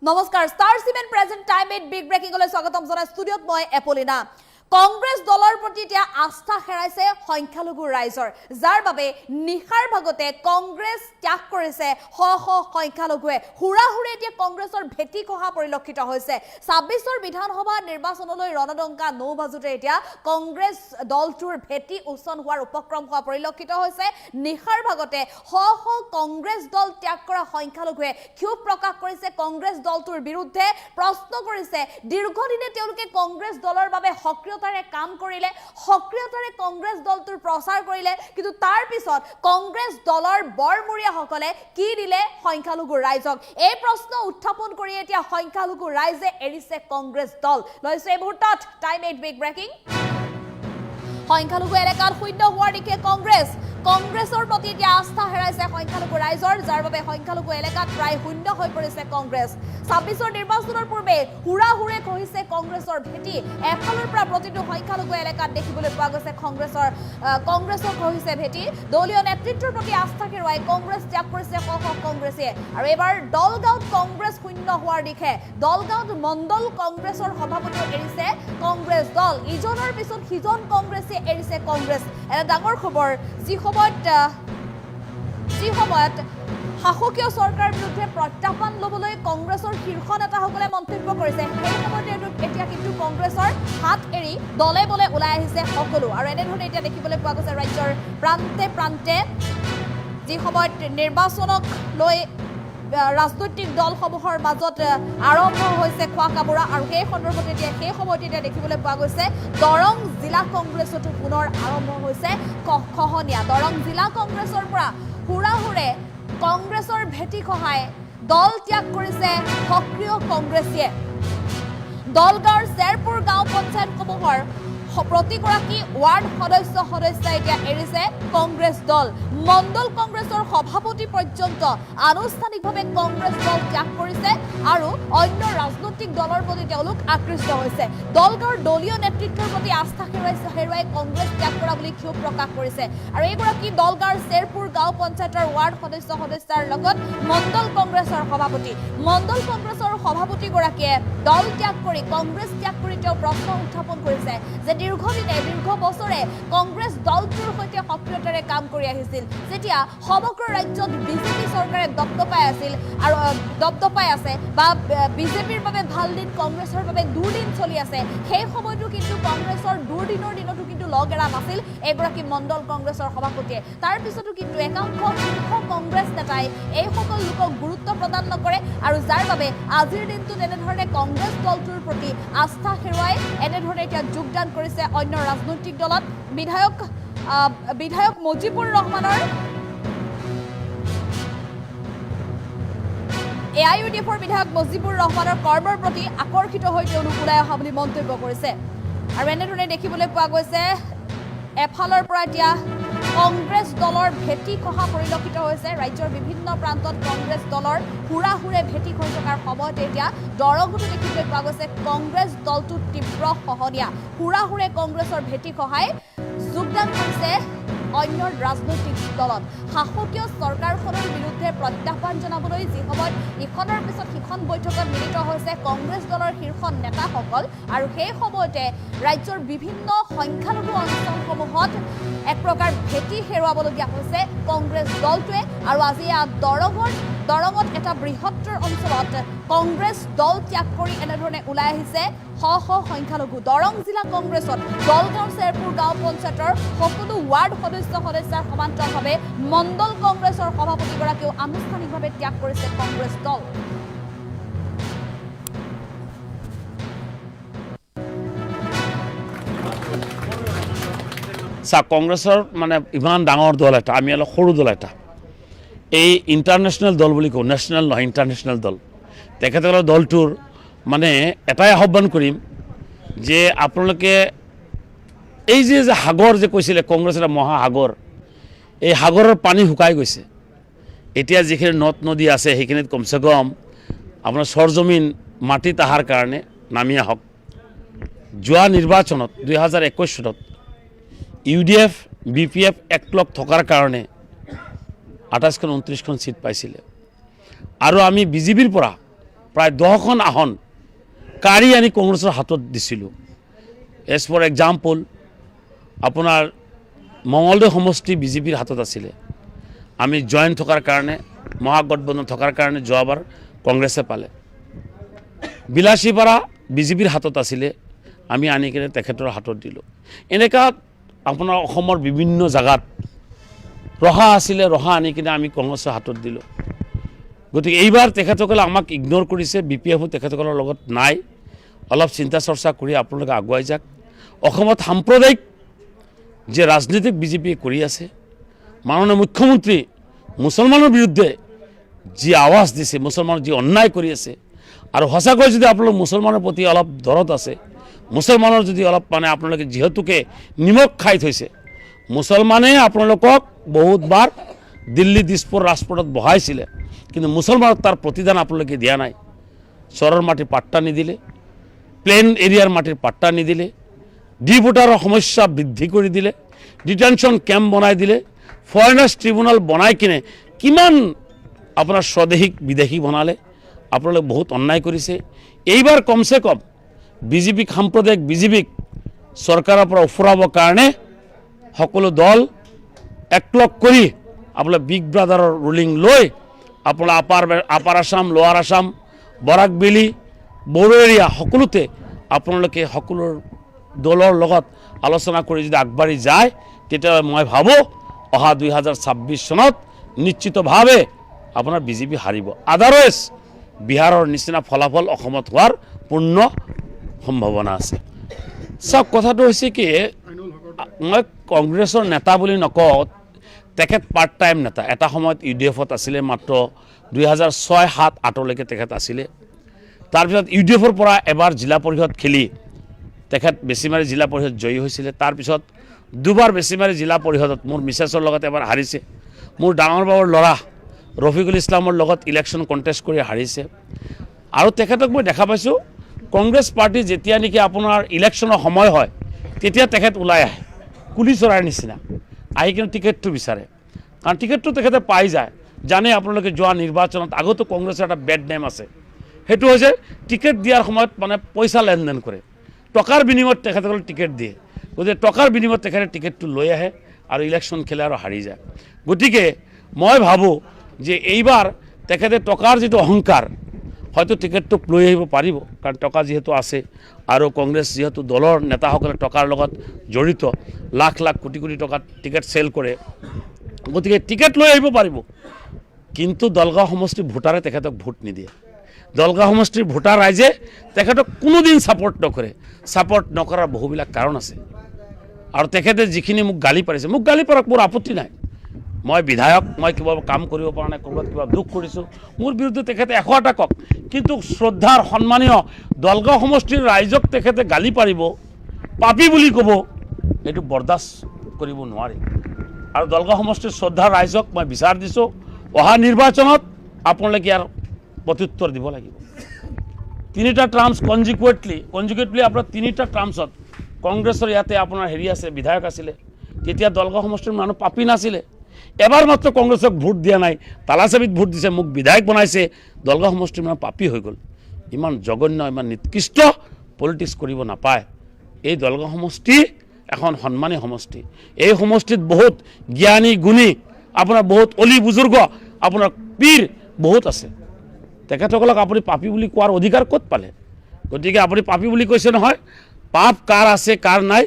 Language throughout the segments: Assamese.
নমস্কাৰ star cement present time at big ব্ৰেকিংলৈ স্বাগতম জনাই ষ্টুডিঅত মই এপলিনা কংগ্ৰেছ দলৰ প্ৰতি এতিয়া আস্থা হেৰাইছে সংখ্যালঘু ৰাইজৰ যাৰ বাবে নিখাৰ ভাগতে কংগ্ৰেছ ত্যাগ কৰিছে শ শ সংখ্যালঘুৱে হুৰাহুৰে এতিয়া কংগ্ৰেছৰ ভেটি খহা পৰিলক্ষিত হৈছে ২৬ৰ বিধানসভা নিৰ্বাচনলৈ ৰণদংকা নৌ বাজুতে এতিয়া কংগ্ৰেছ দলটোৰ ভেটি উচ্চন হোৱাৰ উপক্ৰম হোৱা পৰিলক্ষিত হৈছে নিখাৰ ভাগতে শ শ কংগ্ৰেছ দল ত্যাগ কৰা সংখ্যালঘুৱে ক্ষোভ প্ৰকাশ কৰিছে কংগ্ৰেছ দলটোৰ বিৰুদ্ধে প্ৰশ্ন কৰিছে দীৰ্ঘদিনে তেওঁলোকে কংগ্ৰেছ দলৰ বাবে সক্ৰিয় কাম কৰিলে সক্ৰিয়তাৰে কংগ্ৰেছ দলটোৰ প্ৰচাৰ কৰিলে কিন্তু তাৰ পিছত কংগ্ৰেছ দলৰ বৰমুৰিয়া সকলে কি দিলে সংখ্যালঘু ৰাইজক এই প্ৰশ্ন উত্থাপন কৰি এতিয়া সংখ্যালঘু ৰাইজে এৰিছে কংগ্ৰেছ দল লৈছে এই মুহূৰ্তত টাইম এট বিগ ব্ৰেকিং সংখ্যালঘু এলেকাত শূন্য হোৱাৰ দিশে কংগ্ৰেছৰ প্ৰতি এতিয়া আস্থা হেৰাইছে সংখ্যালঘু ৰাইজৰ যাৰ বাবে সংখ্যালঘু এলেকাত প্ৰায় শূন্য হৈ পৰিছে কংগ্ৰেছ ২৬ৰ নিৰ্বাচনৰ পূৰ্বে হুৰাহুৰে খহিছে কংগ্ৰেছৰ ভেটি এফালৰ পৰা প্ৰতিটো সংখ্যালঘু এলেকাত দেখিবলৈ পোৱা গৈছে কংগ্ৰেছৰ খহিছে ভেটি দলীয় নেতৃত্বৰ প্ৰতি আস্থা হেৰুৱাই কংগ্ৰেছ ত্যাগ কৰিছে শ শ কংগ্ৰেছে আৰু এবাৰ দলগাঁৱত কংগ্ৰেছ শূন্য হোৱাৰ দিশে দলগাঁৱত মণ্ডল কংগ্ৰেছৰ সভাপতিও এৰিছে কংগ্ৰেছ দল ইজনৰ পিছত সিজন কংগ্ৰেছে এৰিছে কংগ্ৰেছ এটা ডাঙৰ খবৰ যি সময়ত শাসকীয় চৰকাৰৰ বিৰুদ্ধে প্ৰত্যাহ্বান ল'বলৈ কংগ্ৰেছৰ শীৰ্ষ নেতাসকলে মন্তব্য কৰিছে সেই সময়তে এতিয়া কিন্তু কংগ্ৰেছৰ হাত এৰি দলে বলে ওলাই আহিছে সকলো আৰু এনেধৰণে এতিয়া দেখিবলৈ পোৱা গৈছে ৰাজ্যৰ প্ৰান্তে প্ৰান্তে যি সময়ত নিৰ্বাচনক লৈ ৰাজনৈতিক দলসমূহৰ মাজত আৰম্ভ হৈছে খোৱা কামোৰা আৰু সেই সন্দৰ্ভত এতিয়া সেই সময়ত এতিয়া দেখিবলৈ পোৱা গৈছে দৰং জিলা কংগ্ৰেছতো পুনৰ আৰম্ভ হৈছে খহনীয়া দৰং জিলা কংগ্ৰেছৰ পৰা হুৰাহুৰে কংগ্ৰেছৰ ভেটি খহাই দল ত্যাগ কৰিছে সক্ৰিয় কংগ্ৰেছীয়ে দলগাঁৱৰ চেৰপুৰ গাঁও পঞ্চায়তসমূহৰ প্ৰতিগৰাকী ৱাৰ্ড সদস্য এতিয়া এৰিছে কংগ্ৰেছ দল মণ্ডল কংগ্ৰেছৰ সভাপতি পৰ্যন্ত আনুষ্ঠানিকভাৱে কংগ্ৰেছ দল ত্যাগ কৰিছে আৰু অন্য ৰাজনৈতিক দলৰ প্ৰতি তেওঁলোক আকৃষ্ট হৈছে দলগাঁৱৰ দলীয় নেতৃত্বৰ প্ৰতি আস্থা হেৰুৱাই কংগ্ৰেছ ত্যাগ কৰা বুলি ক্ষোভ প্ৰকাশ কৰিছে আৰু এইগৰাকী দলগাঁৱৰ চেৰপুৰ গাঁও পঞ্চায়তৰ ৱাৰ্ড সদস্যৰ লগত মণ্ডল কংগ্ৰেছৰ সভাপতিগৰাকীয়ে দল ত্যাগ কৰি কংগ্ৰেছ ত্যাগ কৰি তেওঁ প্ৰশ্ন উত্থাপন কৰিছে যে দীৰ্ঘ বছৰে কংগ্ৰেছ দলটোৰ সৈতে সক্ৰিয়তাৰে কাম কৰি আহিছিল যেতিয়া সমগ্ৰ ৰাজ্যত বিজেপি চৰকাৰে দপদপাই আছে বা বিজেপিৰ বাবে ভাল দিন কংগ্ৰেছৰ বাবে দুৰ্দিন চলি আছে সেই সময়তো কিন্তু কংগ্ৰেছৰ দুৰ্দিনৰ দিনতো কিন্তু লগ এৰা নাছিল এগৰাকী মণ্ডল কংগ্ৰেছৰ সভাপতিয়ে তাৰ পিছতো কিন্তু একাংশ শীৰ্ষ কংগ্ৰেছ নেতাই এই সকল লোকক গুৰুত্ব প্ৰদান নকৰে আৰু যাৰ বাবে আজিৰ দিনটোত এনেধৰণে কংগ্ৰেছ দলটোৰ প্ৰতি আস্থা হেৰুৱাই এনেধৰণে এতিয়া যোগদান কৰিছে অন্য ৰাজনৈতিক দলত বিধায়ক মুজিবুৰ ৰহমানৰ AIUDFৰ বিধায়ক মুজিবুৰ ৰহমানৰ কৰ্মৰ প্ৰতি আকৰ্ষিত হৈ তেওঁলোক ওলাই অহা বুলি মন্তব্য কৰিছে আৰু এনেধৰণে দেখিবলৈ পোৱা গৈছে এফালৰ পৰা এতিয়া কংগ্ৰেছ দলৰ ভেটি খহা পৰিলক্ষিত হৈছে ৰাজ্যৰ বিভিন্ন প্ৰান্তত কংগ্ৰেছ দলৰ হুৰাহুৰে ভেটি খহি থকাৰ সময়তে এতিয়া দৰঙতো দেখিবলৈ পোৱা গৈছে কংগ্ৰেছ দলটো তীব্ৰ খহনীয়া হুৰাহুৰে কংগ্ৰেছৰ ভেটি খহাই যোগদান কৰিছে অন্য ৰাজনৈতিক দলত শাসকীয় চৰকাৰখনৰ বিৰুদ্ধে প্ৰত্যাহ্বান জনাবলৈ যি সময়ত ইখনৰ পিছত সিখন বৈঠকত মিলিত হৈছে কংগ্ৰেছ দলৰ শীৰ্ষ নেতাসকল আৰু সেই সময়তে ৰাজ্যৰ বিভিন্ন সংখ্যালঘু অঞ্চলসমূহত এক প্ৰকাৰ ভেটি হেৰুৱাবলগীয়া হৈছে কংগ্ৰেছ দলটোৱে আৰু আজি দৰঙত এটা বৃহত্তৰ অঞ্চলত কংগ্ৰেছ দল ত্যাগ কৰি এনেধৰণে ওলাই আহিছে শ শ সংখ্যালঘু দৰং জিলা কংগ্ৰেছত দলগাঁও চেৰপুৰ গাঁও পঞ্চায়তৰ সকলো ৱাৰ্ড সদস্যৰ সমান্তৰালভাৱে মণ্ডল কংগ্ৰেছৰ সভাপতিগৰাকীও আনুষ্ঠানিকভাৱে ত্যাগ কৰিছে কংগ্ৰেছ দল কংগ্ৰেছৰ মানে ইমান ডাঙৰ দল এটা আমি অলপ সৰু দল এটা এই ইণ্টাৰনেশ্যনেল দল বুলি কওঁ নেশ্যনেল নহয় ইণ্টাৰনেশ্যনেল দল তেখেতসকলৰ দলটোৰ মানে এটাই আহ্বান কৰিম যে আপোনালোকে এই যে সাগৰ যে কৈছিলে কংগ্ৰেছ এটা মহাসাগৰ এই সাগৰৰ পানী শুকাই গৈছে এতিয়া যিখিনি নদ নদী আছে সেইখিনিত কমচে কম আপোনাৰ সৰজমিন মাটি তাহাৰ কাৰণে নামি আহক যোৱা নিৰ্বাচনত 2021 চনত UDF BPF একলগ থকাৰ কাৰণে 28খন 29খন সিট পাইছিলে আৰু আমি বিজেপিৰ পৰা প্ৰায় 10খন আসন কাঢ়ি আনি কংগ্ৰেছৰ হাতত দিছিলোঁ। এজ ফৰ এক্সাম্পল আপোনাৰ মঙলদৈ সমষ্টি বিজেপিৰ হাতত আছিলে, আমি জইণ্ট থকাৰ কাৰণে মহাগঠবন্ধন থকাৰ কাৰণে যোৱাবাৰ কংগ্ৰেছে পালে। বিলাসীপাৰা বিজেপিৰ হাতত আছিলে, আমি আনি কিনে তেখেতৰ হাতত দিলোঁ। এনেকুৱা আপোনাৰ অসমৰ বিভিন্ন জাগাত ৰহা আছিলে, ৰহা আনি কিনে আমি কংগ্ৰেছৰ হাতত দিলোঁ। গতিকে এইবাৰ তেখেতসকলে আমাক ইগন'ৰ কৰিছে, BPF তেখেতসকলৰ লগত নাই। অলপ চিন্তা চৰ্চা কৰি আপোনালোকে আগুৱাই যাওক। অসমত সাম্প্ৰদায়িক যে ৰাজনীতিক বিজেপিয়ে কৰি আছে, মাননীয় মুখ্যমন্ত্ৰী মুছলমানৰ বিৰুদ্ধে যি আৱাজ দিছে, মুছলমানৰ যি অন্যায় কৰি আছে, আৰু সঁচাকৈ যদি আপোনালোক মুছলমানৰ প্ৰতি অলপ দৰদ আছে, মুছলমানৰ যদি অলপ মানে আপোনালোকে যিহেতুকে নিমখ খাই থৈছে, মুছলমানে আপোনালোকক বহুতবাৰ দিল্লী দিছপুৰ ৰাজপথত বহাইছিলে, কিন্তু মুছলমানক তাৰ প্ৰতিদান আপোনালোকে দিয়া নাই। চৰৰ মাটিৰ পাট্টা নিদিলে, প্লেন এৰিয়াৰ মাটিৰ পাট্টা নিদিলে, ডিপোটাৰৰ সমস্যা বৃদ্ধি কৰি দিলে, ডিটেনশ্যন কেম্প বনাই দিলে, ফৰেনাৰ্ছ ট্ৰিবিউনেল বনাই কিনে কিমান আপোনাৰ স্বদেশীক বিদেশী বনালে। আপোনালোকে বহুত অন্যায় কৰিছে। এইবাৰ কমচে কম বিজেপিক, সাম্প্ৰদায়িক বিজেপিক চৰকাৰৰ পৰা উফৰাবৰ কাৰণে সকলো দল একলগ কৰি আপোনাৰ বিগ ব্ৰাদাৰৰ ৰুলিং লৈ আপোনাৰ আপাৰ আছাম, লোৱাৰ আছাম, বৰাক ভেলী, বড়ো এৰিয়া সকলোতে আপোনালোকে সকলো দলৰ লগত আলোচনা কৰি যদি আগবাঢ়ি যায়, তেতিয়া মই ভাবোঁ অহা 2026 চনত নিশ্চিতভাৱে আপোনাৰ বিজেপি হাৰিব। আদাৰৱাইজ বিহাৰৰ নিচিনা ফলাফল অসমত হোৱাৰ পূৰ্ণ সম্ভাৱনা আছে। চাওক, কথাটো হৈছে কি, মই কংগ্ৰেছৰ নেতা বুলি নকওঁ, তেখেত পাৰ্ট টাইম নেতা। এটা সময়ত UDF-ত আছিলে, মাত্ৰ 2006-07-08লৈকে তেখেত আছিলে। তাৰপিছত UDF-ৰ পৰা এবাৰ জিলা পৰিষদ খেলি তেখেত বেছিমাৰী জিলা পৰিষদ জয়ী হৈছিলে। তাৰপিছত দুবাৰ বেছিমাৰী জিলা পৰিষদত মোৰ মিছেছৰ লগত এবাৰ হাৰিছে। মোৰ ডাঙৰ বাবুৰ ল'ৰা ৰফিকুল ইছলামৰ লগত ইলেকশ্যন কণ্টেষ্ট কৰি হাৰিছে। আৰু তেখেতক মই দেখা পাইছোঁ, কংগ্ৰেছ পাৰ্টি যেতিয়া নেকি আপোনাৰ ইলেকশ্যনৰ সময় হয়, তেতিয়া তেখেত ওলাই আহে কুলি চৰাইৰ নিচিনা, আহি কিনে টিকেটটো বিচাৰে। কাৰণ টিকেটটো তেখেতে পাই যায়। জানে আপোনালোকে যোৱা নিৰ্বাচনত আগতো কংগ্ৰেছৰ এটা বেড নেম আছে, সেইটো হৈছে টিকেট দিয়াৰ সময়ত মানে পইচা লেনদেন কৰে, টকাৰ বিনিময়ত তেখেতসকলে টিকেট দিয়ে। গতিকে টকাৰ বিনিময়ত তেখেতে টিকেটটো লৈ আহে আৰু ইলেকশ্যন খেলে আৰু হাৰি যায়। গতিকে মই ভাবোঁ যে এইবাৰ তেখেতে টকাৰ যিটো অহংকাৰ, হয়তো টিকেটটোক লৈ আহিব পাৰিব, কাৰণ টকা যিহেতু আছে, আৰু কংগ্ৰেছ যিহেতু দলৰ নেতাসকলে টকাৰ লগত জড়িত, লাখ লাখ কোটি কোটি টকাত টিকেট চেল কৰে, গতিকে টিকেট লৈ আহিব পাৰিব। কিন্তু দলগাঁও সমষ্টিৰ ভোটাৰে তেখেতক ভোট নিদিয়ে। দলগাঁও সমষ্টিৰ ভোটাৰ ৰাইজে তেখেতক কোনোদিন ছাপৰ্ট নকৰে। ছাপৰ্ট নকৰাৰ বহুবিলাক কাৰণ আছে। আৰু তেখেতে যিখিনি মোক গালি পাৰিছে, মোক গালি পাৰক, মোৰ আপত্তি নাই। মই বিধায়ক, মই কিবা কাম কৰিব পৰা নাই, ক'ৰবাত কিবা দুখ কৰিছোঁ, মোৰ বিৰুদ্ধে তেখেতে 100টা কওক, কিন্তু শ্ৰদ্ধাৰ সন্মানীয় দলগাঁও সমষ্টিৰ ৰাইজক তেখেতে গালি পাৰিব, পাপী বুলি ক'ব, এইটো বৰদাস্ত কৰিব নোৱাৰি। আৰু দলগাঁও সমষ্টিৰ শ্ৰদ্ধাৰ ৰাইজক মই বিচাৰ দিছোঁ, অহা নিৰ্বাচনত আপোনালোকে ইয়াৰ প্ৰত্যুত্তৰ দিব লাগিব। 3টা টাৰ্মছ কনজিকুৱেটলি আপোনাৰ 3টা টাৰ্মছত কংগ্ৰেছৰ ইয়াতে আপোনাৰ হেৰি আছে, বিধায়ক আছিলে, তেতিয়া দলগাঁও সমষ্টিৰ মানুহ পাপী নাছিলে। এবাৰ মাত্ৰ কংগ্ৰেছক ভোট দিয়া নাই, তালাচাবিত ভোট দিছে, মোক বিধায়ক বনাইছে, দলগাঁও সমষ্টিৰ মানুহ পাপী হৈ গ'ল। ইমান জঘন্য, ইমান নিকৃষ্ট পলিটিক্স কৰিব নাপায়। এই দলগাঁও সমষ্টি এখন সন্মানী সমষ্টি। এই সমষ্টিত বহুত জ্ঞানী গুণী, আপোনাৰ বহুত অলি বুজুৰ্গ, আপোনাৰ পীৰ বহুত আছে। তেখেতসকলক আপুনি পাপী বুলি কোৱাৰ অধিকাৰ ক'ত পালে? গতিকে আপুনি পাপী বুলি কৈছে নহয়, পাপ কাৰ আছে কাৰ নাই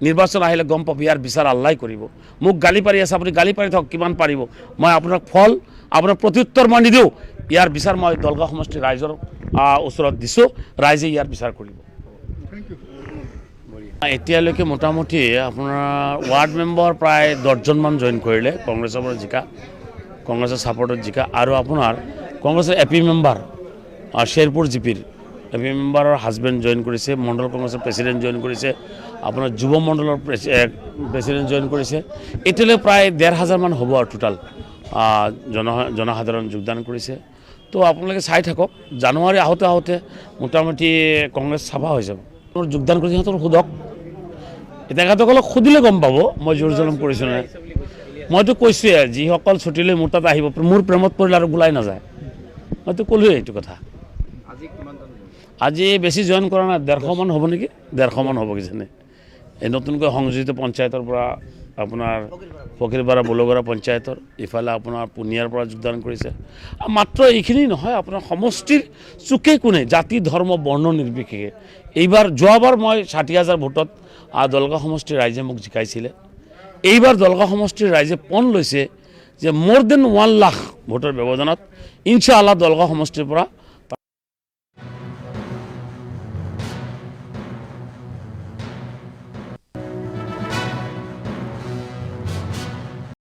নিৰ্বাচন আহিলে গম পাব। ইয়াৰ বিচাৰ আল্লাই কৰিব। মোক গালি পাৰি আছে, আপুনি গালি পাৰি থাকক, কিমান পাৰিব, মই আপোনাক ফল, আপোনাৰ প্ৰত্যুত্তৰ মই নিদিওঁ। ইয়াৰ বিচাৰ মই দলগাঁও সমষ্টিৰ ৰাইজৰ ওচৰত দিছোঁ, ৰাইজে ইয়াৰ বিচাৰ কৰিব। এতিয়ালৈকে মোটামুটি আপোনাৰ ৱাৰ্ড মেম্বাৰ প্ৰায় 10জনমান জইন কৰিলে, কংগ্ৰেছৰ পৰা জিকা, কংগ্ৰেছৰ ছাপৰ্টত জিকা, আৰু আপোনাৰ কংগ্ৰেছৰ AP মেম্বাৰ শ্বেৰপুৰ জিপিৰ AP মেম্বাৰৰ হাজবেণ্ড জইন কৰিছে, মণ্ডল কংগ্ৰেছৰ প্ৰেচিডেণ্ট জইন কৰিছে, আপোনাৰ যুৱ মণ্ডলৰ প্ৰেচিডেণ্ট জইন কৰিছে। এতিয়ালৈ প্ৰায় 1500 মান হ'ব আৰু টোটাল জনসাধাৰণ যোগদান কৰিছে। তো আপোনালোকে চাই থাকক, জানুৱাৰী আহোঁতে মোটামুটি কংগ্ৰেছ চাফা হৈ যাব। যোগদান কৰিছে সিহঁতক সোধক, তেখেতসকলক সুধিলে গম পাব মই জোৰ জলম কৰিছোঁ নাই। মইতো কৈছোঁৱে, যিসকল ছুটীলৈ মোৰ তাত আহিব, মোৰ প্ৰেমত পৰিলে আৰু গোলাই নাযায়, মইতো ক'লোৱে এইটো কথা। আজি বেছি জইন কৰা নাই, 150 মান হ'ব নেকি, 150 মান হ'ব কিজানি। এই নতুনকৈ সংযোজিত পঞ্চায়তৰ পৰা আপোনাৰ ফকীৰপাৰা বলগৰা পঞ্চায়তৰ, ইফালে আপোনাৰ পুনিয়াৰ পৰা যোগদান কৰিছে। মাত্ৰ এইখিনি নহয়, আপোনাৰ সমষ্টিৰ চুকে কোণে জাতি ধৰ্ম বৰ্ণ নিৰ্বিশেষে এইবাৰ, যোৱাবাৰ মই 60,000 ভোটত দলগাঁও সমষ্টিৰ ৰাইজে মোক জিকাইছিলে। এইবাৰ দলগাঁও সমষ্টিৰ ৰাইজে পণ লৈছে যে more than 1 লাখ ভোটৰ ব্যৱধানত ইনশাআল্লাহ দলগাঁও সমষ্টিৰ পৰা